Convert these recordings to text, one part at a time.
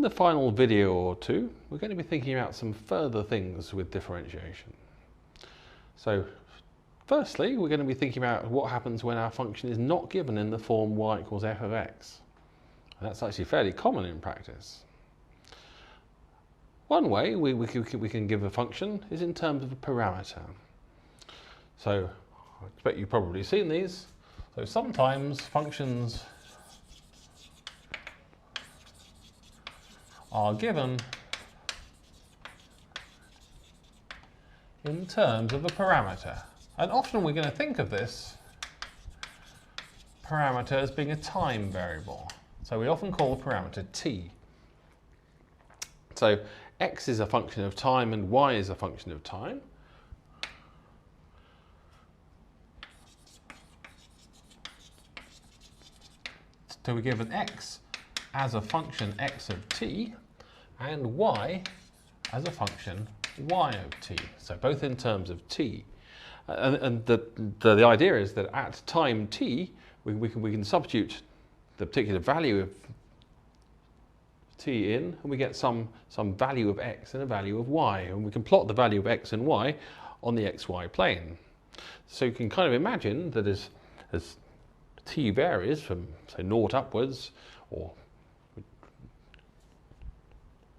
In the final video or two, we're going to be thinking about some further things with differentiation. So, firstly, we're going to be thinking about what happens when our function is not given in the form y equals f of x. And that's actually fairly common in practice. One way we can give a function is in terms of a parameter. So, I expect you've probably seen these. So sometimes functions are given in terms of a parameter. And often we're going to think of this parameter as being a time variable. So we often call the parameter t. So x is a function of time and y is a function of time. So we give an x as a function x of t and y as a function y of t. So both in terms of t. And the idea is that at time t, we can substitute the particular value of t in, and we get some value of x and a value of y. And we can plot the value of x and y on the xy plane. So you can kind of imagine that as t varies from, say, 0 upwards, or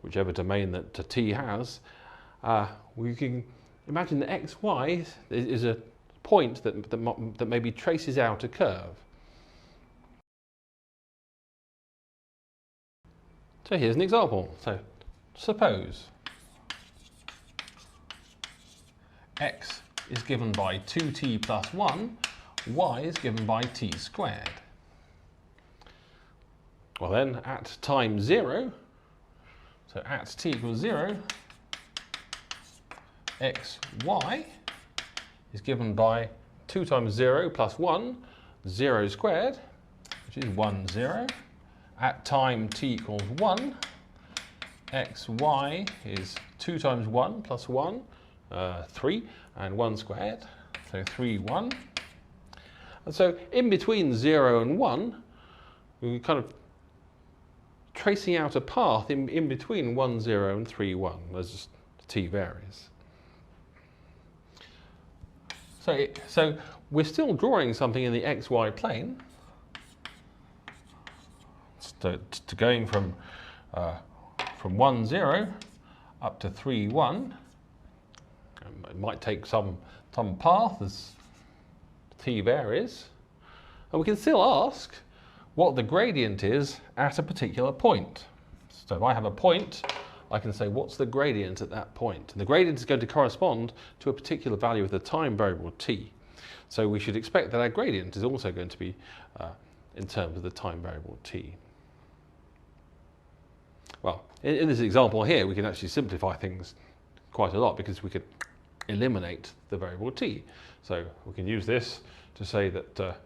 whichever domain that t has, we can imagine that xy is a point that maybe traces out a curve. So here's an example. So suppose x is given by 2t plus 1, y is given by t squared. Well then, at time 0, so at t equals 0, xy is given by 2 times 0 plus 1, 0 squared, which is 1, 0. At time t equals 1, xy is 2 times 1 plus 1, 3, and 1 squared, so 3, 1. And so in between 0 and 1, we're kind of tracing out a path in between 1, 0 and 3, 1, as t varies. So we're still drawing something in the xy plane. To going from 1, 0 up to 3, 1. It might take some path as t varies. And we can still ask what the gradient is at a particular point. So if I have a point, I can say what's the gradient at that point. And the gradient is going to correspond to a particular value of the time variable t. So we should expect that our gradient is also going to be in terms of the time variable t. Well, in this example here, we can actually simplify things quite a lot because we could eliminate the variable t. So we can use this to say that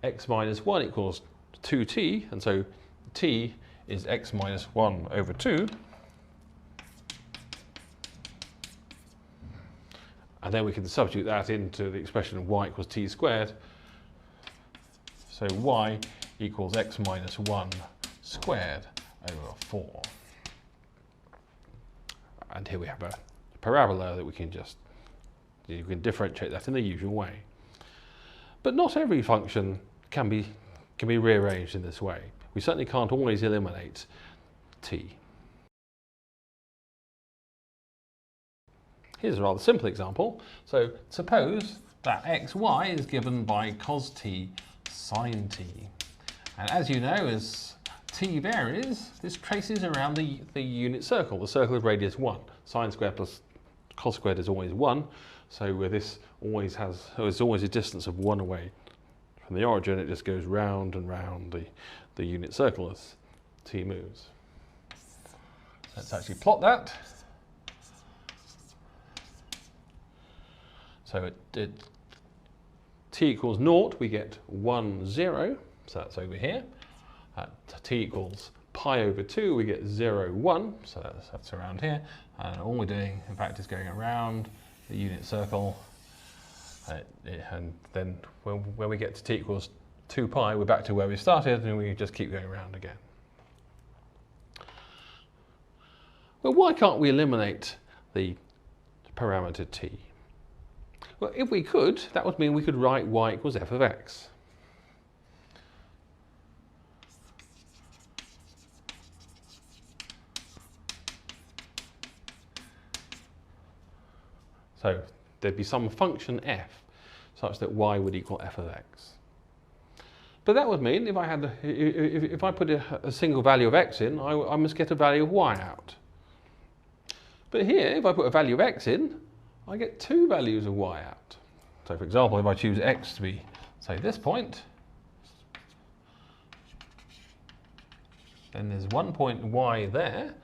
x minus 1 equals 2t, and so t is x minus 1 over 2. And then we can substitute that into the expression of y equals t squared. So y equals x minus 1 squared over 4. And here we have a parabola that we can you can differentiate that in the usual way. But not every function can be rearranged in this way. We certainly can't always eliminate t. Here's a rather simple example. So suppose that xy is given by cos t sine t. And as you know, as t varies, this traces around the unit circle, the circle of radius 1. Sine squared plus cos squared is always 1, so this there's always a distance of 1 away from the origin. It just goes round and round the unit circle as t moves. Let's actually plot that. So t equals 0, we get 1, 0, so that's over here. At t equals pi over 2, we get 0, 1, so that's around here. And all we're doing, in fact, is going around the unit circle. And then when we get to t equals 2 pi, we're back to where we started, and we just keep going around again. But why can't we eliminate the parameter t? Well, if we could, that would mean we could write y equals f of x. So there'd be some function f such that y would equal f of x. But that would mean if I put a single value of x in, I must get a value of y out. But here, if I put a value of x in, I get two values of y out. So for example, if I choose x to be, say, this point, then there's one point y there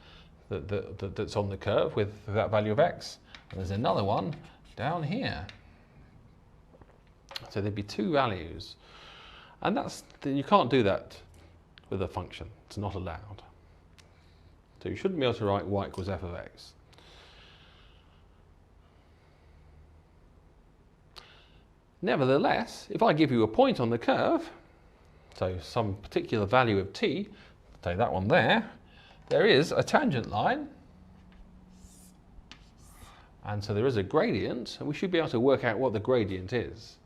that's on the curve with that value of x, and there's another one down here. So there'd be two values. And you can't do that with a function. It's not allowed. So you shouldn't be able to write y equals f of x. Nevertheless, if I give you a point on the curve, so some particular value of t, say that one there is a tangent line. And so there is a gradient, and we should be able to work out what the gradient is.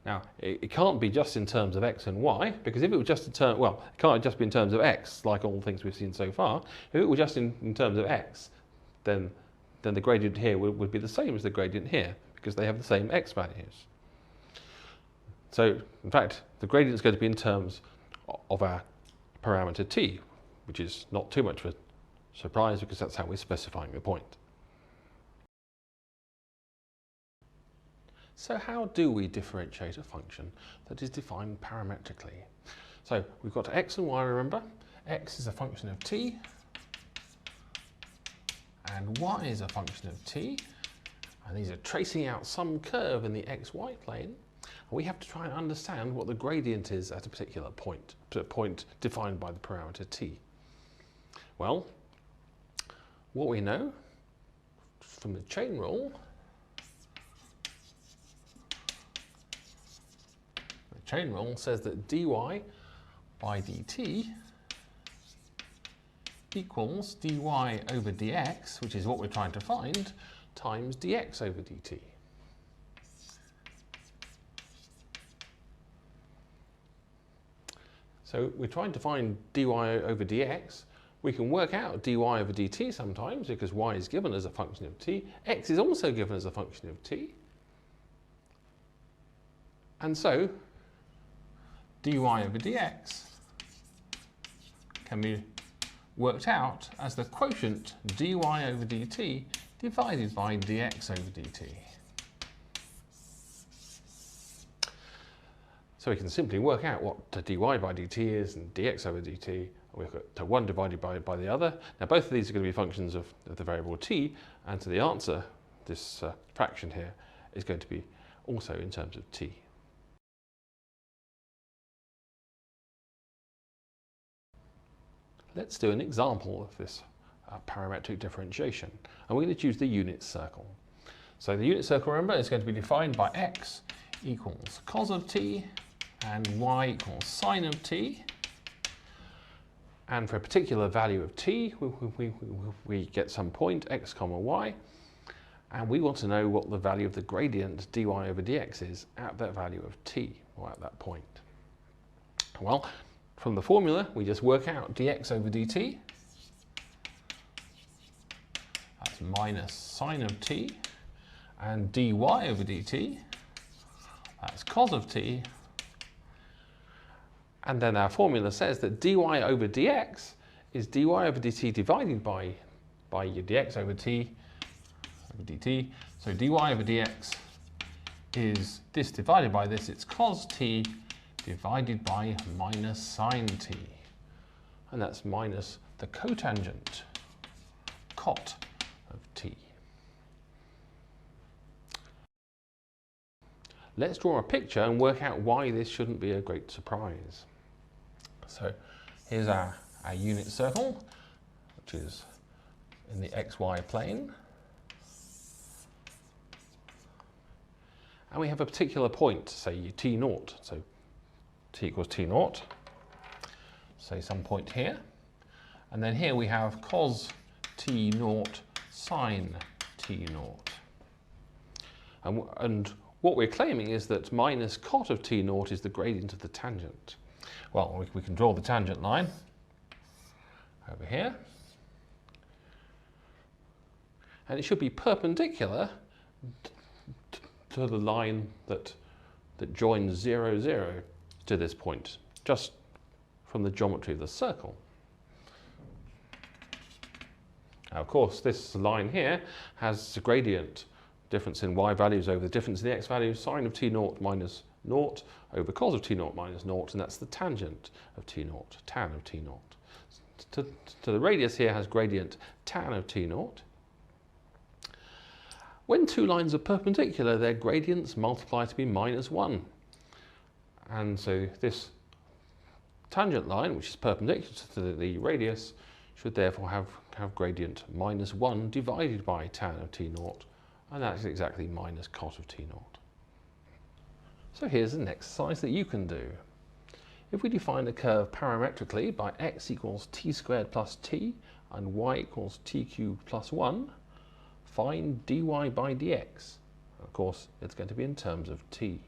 Now, it can't be just in terms of x and y, because if it was just in terms, well, it can't just be in terms of x, like all the things we've seen so far. If it were just in terms of x, then the gradient here would be the same as the gradient here, because they have the same x values. So, in fact, the gradient is going to be in terms of our parameter t, which is not too much of a surprise, because that's how we're specifying the point. So how do we differentiate a function that is defined parametrically? So we've got x and y, remember. X is a function of t, and y is a function of t. And these are tracing out some curve in the xy plane. And we have to try and understand what the gradient is at a particular point, defined by the parameter t. Well, what we know from the chain rule, chain rule says that dy by dt equals dy over dx, which is what we're trying to find, times dx over dt. So we're trying to find dy over dx. We can work out dy over dt sometimes because y is given as a function of t. X is also given as a function of t. And so dy over dx can be worked out as the quotient dy over dt divided by dx over dt. So we can simply work out what dy by dt is and dx over dt. We've got one divided by the other. Now both of these are going to be functions of the variable t, and so the answer, this fraction here, is going to be also in terms of t. Let's do an example of this parametric differentiation, and we're going to choose the unit circle. So the unit circle, remember, is going to be defined by x equals cos of t and y equals sine of t. And for a particular value of t, we get some point x comma y, and we want to know what the value of the gradient dy over dx is at that value of t, or at that point. Well, from the formula, we just work out dx over dt. That's minus sine of t. And dy over dt. That's cos of t. And then our formula says that dy over dx is dy over dt divided by your dx over t over dt. So dy over dx is this divided by this. It's cos t divided by minus sine t. And that's minus the cotangent cot of t. Let's draw a picture and work out why this shouldn't be a great surprise. So here's our unit circle, which is in the xy plane. And we have a particular point, say t0. So t equals t0, say some point here. And then here we have cos t naught sine t naught. And what we're claiming is that minus cot of t naught is the gradient of the tangent. Well, we can draw the tangent line over here. And it should be perpendicular to the line that joins 0, 0 to this point, just from the geometry of the circle. Now, of course, this line here has a gradient difference in y values over the difference in the x values, sine of t naught minus naught over cos of t naught minus naught, and that's the tangent of t naught, tan of t naught. To the radius here has gradient tan of t naught. When two lines are perpendicular, their gradients multiply to be minus 1. And so this tangent line, which is perpendicular to the radius, should therefore have gradient minus 1 divided by tan of t naught, and that's exactly minus cot of t naught. So here's an exercise that you can do. If we define a curve parametrically by x equals t squared plus t and y equals t cubed plus 1, find dy by dx. Of course, it's going to be in terms of t.